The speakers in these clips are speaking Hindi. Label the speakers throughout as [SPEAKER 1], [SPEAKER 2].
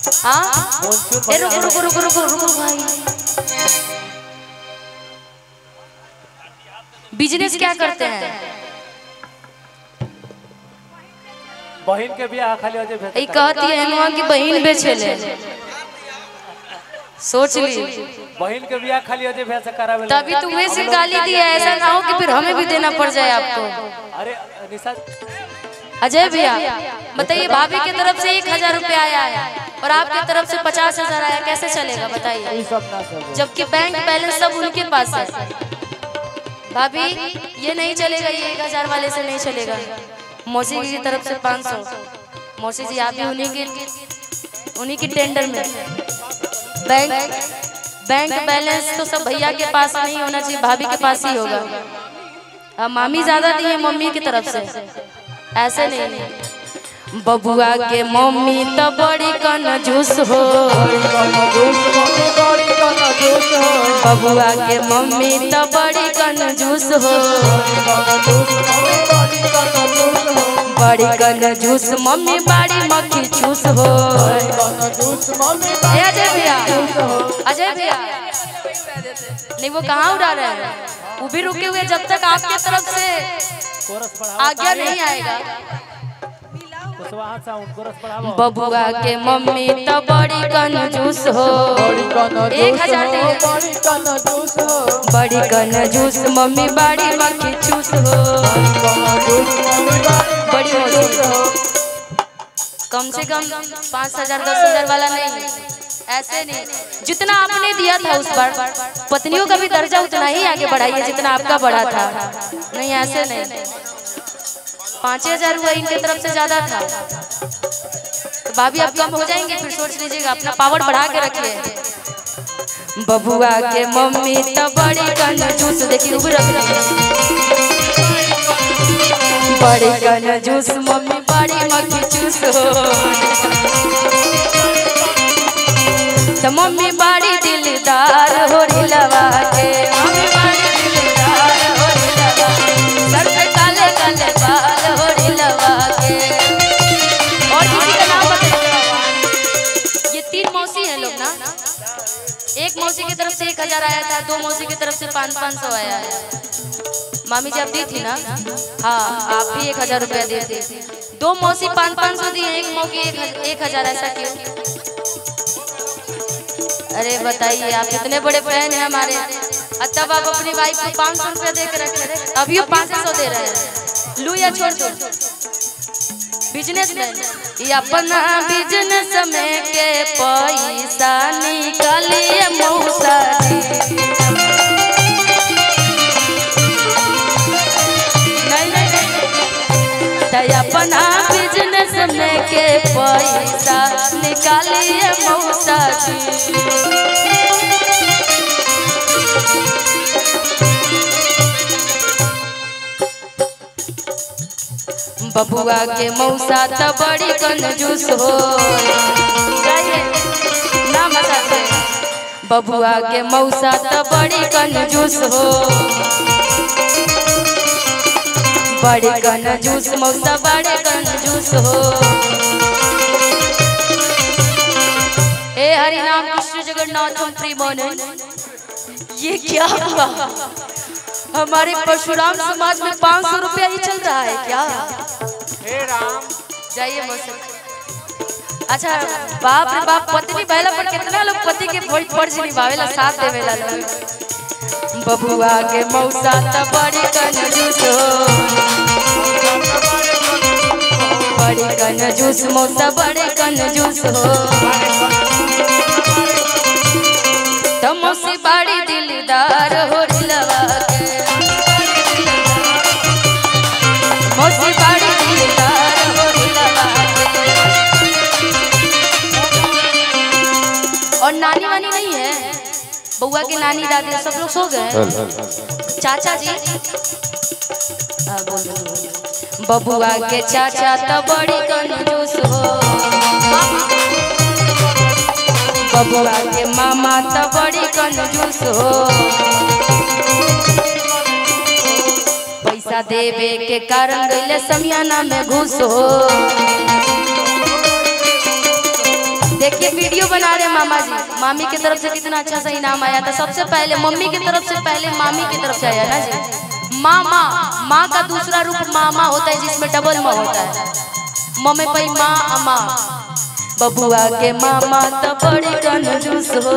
[SPEAKER 1] हाँ रुको रुको रुको रुको रुको भाई, बिजनेस क्या करते हैं?
[SPEAKER 2] बहन के बियाह खाली अजय भेज
[SPEAKER 1] कहती है अनुआ की बहन बेचेले, सोच ली
[SPEAKER 2] बहन के बियाह खाली अजय भेज करावे।
[SPEAKER 1] तभी तुम्हें से गाली दिया, ऐसा ना हो कि फिर हमें भी देना पड़ जाए आपको।
[SPEAKER 2] अरे निशा
[SPEAKER 1] अजय भैया बताइए, भाभी की तरफ से 1000 रुपया आया है और आपकी तरफ से 50,000 आया, कैसे चलेगा बताइए? जबकि बैंक बैलेंस सब उनके पास है। भाभी ये नहीं चलेगा, ये 1000 वाले से नहीं चलेगा। मौसी जी की तरफ से 500, मौसी जी आप भी उन्हीं की टेंडर में। बैंक बैलेंस तो सब भैया के पास नहीं होना चाहिए, भाभी के पास ही होगा। अब मामी ज्यादा दी है मम्मी की तरफ से, ऐसे नहीं। बबुआ के मम्मी तो बड़ी कंजूस हो, बबुआ के मम्मी तो बड़ी कंजूस हो, बड़ी कंजूस मम्मी बड़ी मक्खी चूस हो। अजय भैया, अजय भैया नहीं वो कहाँ उड़ा रहे हैं, वो भी रुके हुए जब तक आपके तरफ से आज्ञा नहीं आएगा। बबुआ के मम्मी तो बड़ी कंजूस हो, 1000 बड़ी कंजूस मम्मी बड़ी मक्खी चूस हो। बड़ी कम से कम 5000 10,000 वाला नहीं, ऐसे नहीं। जितना आपने दिया था उस बार पत्नियों का भी दर्जा उतना ही आगे बढ़ाइए जितना आपका बढ़ा था। नहीं ऐसे नहीं, 5000 हुआ इनके तरफ से ज्यादा था, तो भाभी अब कम हो जाएंगे फिर सोच लीजिएगा, अपना पावर बढ़ा के रखिए। बबुआ के मम्मी तो बड़ी कंजूस, देखिए वो रख बड़ी कंजूस मम्मी बड़ी मक्खी चूस हो, तो मम्मी बड़ी दिलदार हो रिलवा के, मम्मी बड़ी दिलदार हो रिलवा, सर पे काले काले बाल हो रिलवा के। और किसी का नाम बताइए। ये 3 मौसी हैं लोग ना, एक मौसी की तरफ से 1000 आया था, 2 मौसी की तरफ से 500 आया है। मामी जी आप दी थी ना? हाँ आप भी 1000 रुपया दी थी, 2 मौसी 500 दिए, एक मौकी 1000, ऐसा क्यों? अरे बताइए, आप इतने बड़े फैन हैं हमारे, तब आप अपनी वाइफ को 500 रुपया दे के रखे, अभी 500 दे रहे हैं। लू या छोड़ दो, बिजनेसमैन ये अपना बिजनेस में के पैसा निकालिए मौसा जी। अपना बिजनेस में के पैसा निकालिए मौसा जी। बबुआ के मौसा तो बड़ी कंजूस हो, ना मजाक, बबुआ के मौसा तो बड़ी कंजूस हो, बड़ी कंजूस मौसा बड़े कंजूस हो। हे हरि नाम कृष्ण जगन्नाथ प्रेमानंद, ये क्या हुआ? हमारे परशुराम समाज में 500 रुपया ही चल रहा है क्या?
[SPEAKER 2] हे राम
[SPEAKER 1] जाइए मौसा। अच्छा बाप रे बाप, पत्नी पहला पर कितना लोग पति के फर्ज निभावेला, साथ देवेला लोग। बबुआ के मौसा तो बड़ी कंजूस हो, बड़ी कंजूस मौसा बड़े कंजूस हो, तो मौसी बड़ी दिलदार हो रिलवा के, मौसी बड़ी दिलदार हो रिलवा के। और नानी वानी नहीं है, बउआ की नानी दादी सब लोग सो गए। चाचा जी बबुआ के चाचा तो बड़ी कंजूस हो, बबुआ के मामा तो बड़ी कंजूस हो, पैसा देवे के कारण गईले समियाना में घुस हो, देखिए वीडियो बना रहे मामा जी, मामी की तरफ से कितना अच्छा सा इनाम आया था। सबसे पहले मम्मी की तरफ से पहले मामी की तरफ से आया ना जी। मामा, माँ का दूसरा रूप मामा होता है जिसमें डबल माँ होता है। मम्मी पई माँ अमा, बबुआ के मामा तो बड़ी कंजूस हो,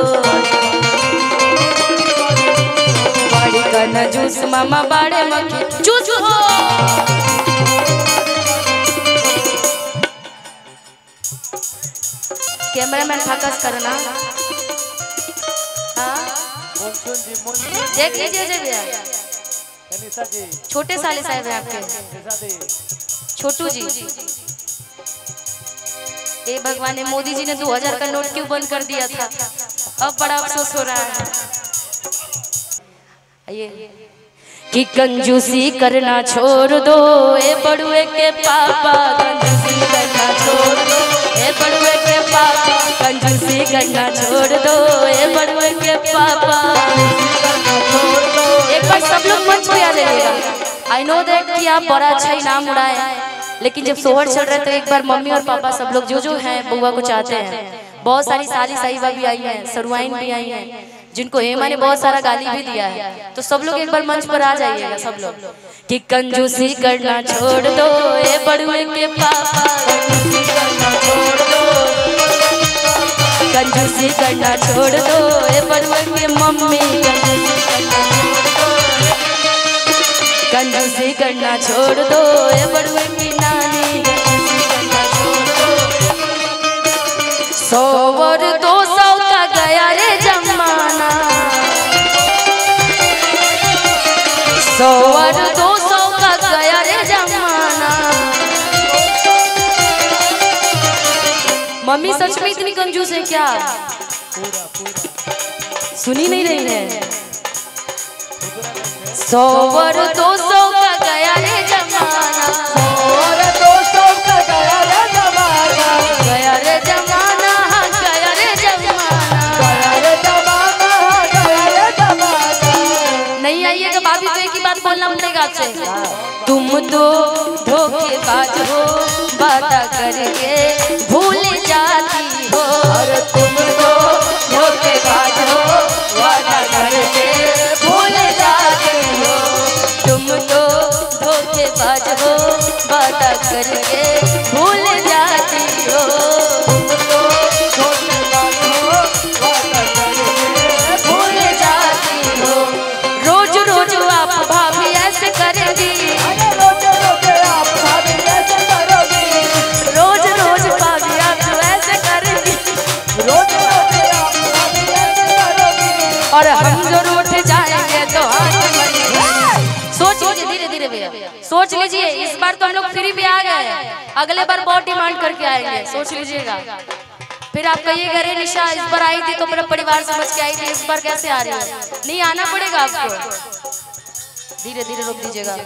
[SPEAKER 1] बड़ी कंजूस मामा बड़े मक्खी चूस हो। कैमरामैन फोकस करना। हाँ देख लीजिए जी भैया, छोटे साले साहब हैं आपके, छोटू जी। ए भगवान, मोदी जी ने 2000 का नोट क्यों बंद कर दिया था, अब बड़ा अफसोस हो रहा है। ये कि कंजूसी करना छोड़ दो ए बड़ुए के पापा, कंजूसी करना छोड़ दो ए बड़ुए के पापा, कंजूसी करना छोड़ दो ए बड़ुए के पापा। एक बार सब लोग मंच पे आ जाइएगा। आई नो दैट कि आप बड़ा अच्छा इनाम उड़ाए, लेकिन जब सोहर चल रहा है तो एक बार मम्मी और पापा सब लोग जो हैं बुआ को चाहते हैं। बहुत सारी साली साहिबा भी आई हैं, सरुआइन भी आई हैं, जिनको हेमा ने बहुत सारा गाली भी दिया है। तो सब लोग एक बार मंच पर आ जाइएगा सब लोग। कि कंजूसी करना छोड़ दो ए बड़ुए के पापा, कंजूसी करना छोड़ दो, कंजूसी करना छोड़ दो ए बड़ुए के मम्मी, कंजूसी करना छोड़ दो ए बड़ुए की नानी, कंजूसी करना छोड़ दो। 100 और 200 का गया रे जमाना, 100 और 200 का गया रे जमाना। मम्मी सच में इतनी कंजूस है क्या? सुनी नहीं रही है। 100 और 200 का गया रे जमाना, 100 और 200 का गया रे जमाना, गया रे जमाना, गया रे जमाना, गया रे जमाना, गया रे जमाना। नहीं आइएगा भाभी तो एक ही बात बोलना पड़ेगा आपसे। तुम तो धोखेबाज हो, वादा करके भूल जाती हो, अरे तुम तो धोखेबाज हो, वादा करके भूल जाती हो, तुम तो धोखेबाज हो, वादा करके भूल जाती हो, तुम तो धोखेबाज हो, वादा करके भूल जाती हो। रोज रोज आप भाभी ऐसे करेंगी, रोज रोज आप भाभी ऐसे करोगी, रोज रोज भाभी आप ऐसे करेंगी, रोज रोज आप भाभी ऐसे करोगी, और हम जरूर उठ जाएंगे तो सोच लीजिए धीरे धीरे भैया, सोच लीजिए। इस बार तो हम लोग फ्री भी आ गए, अगले बार बहुत डिमांड करके आएंगे, सोच लीजिएगा। फिर आप कहिएगा रे निशा इस बार आई थी तो मेरा परिवार समझ के आई थी, इस बार कैसे आ रही है? नहीं आना पड़ेगा आपको, धीरे धीरे रोक दीजिएगा।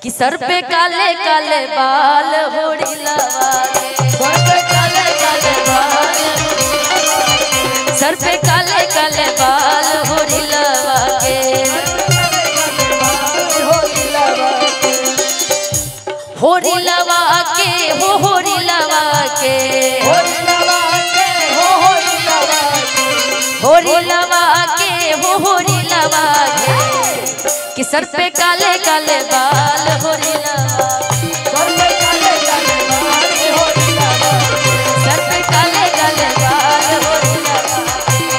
[SPEAKER 1] कि सर पे काले काले बाल होड़ी लगा के, सर पे काले काले बाल, सर पे काले काले बाल होड़ी लगा के, होड़ी लगा के, हो होड़ी लगा के, होड़ी लगा के, हो होड़ी लगा के, होड़ी लगा के, हो होड़ी लगा के। कि सर पे काले काले बाल होड़ी लगा, सर पे काले काले बाल होड़ी लगा, सर पे काले काले बाल होड़ी लगा,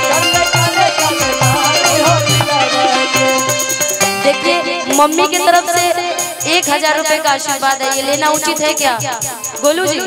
[SPEAKER 1] सर पे काले काले बाल होड़ी लगा। देखिए मम्मी की तरफ से 1000 रुपए का आशीर्वाद है, ये लेना उचित है क्या गोलू जी?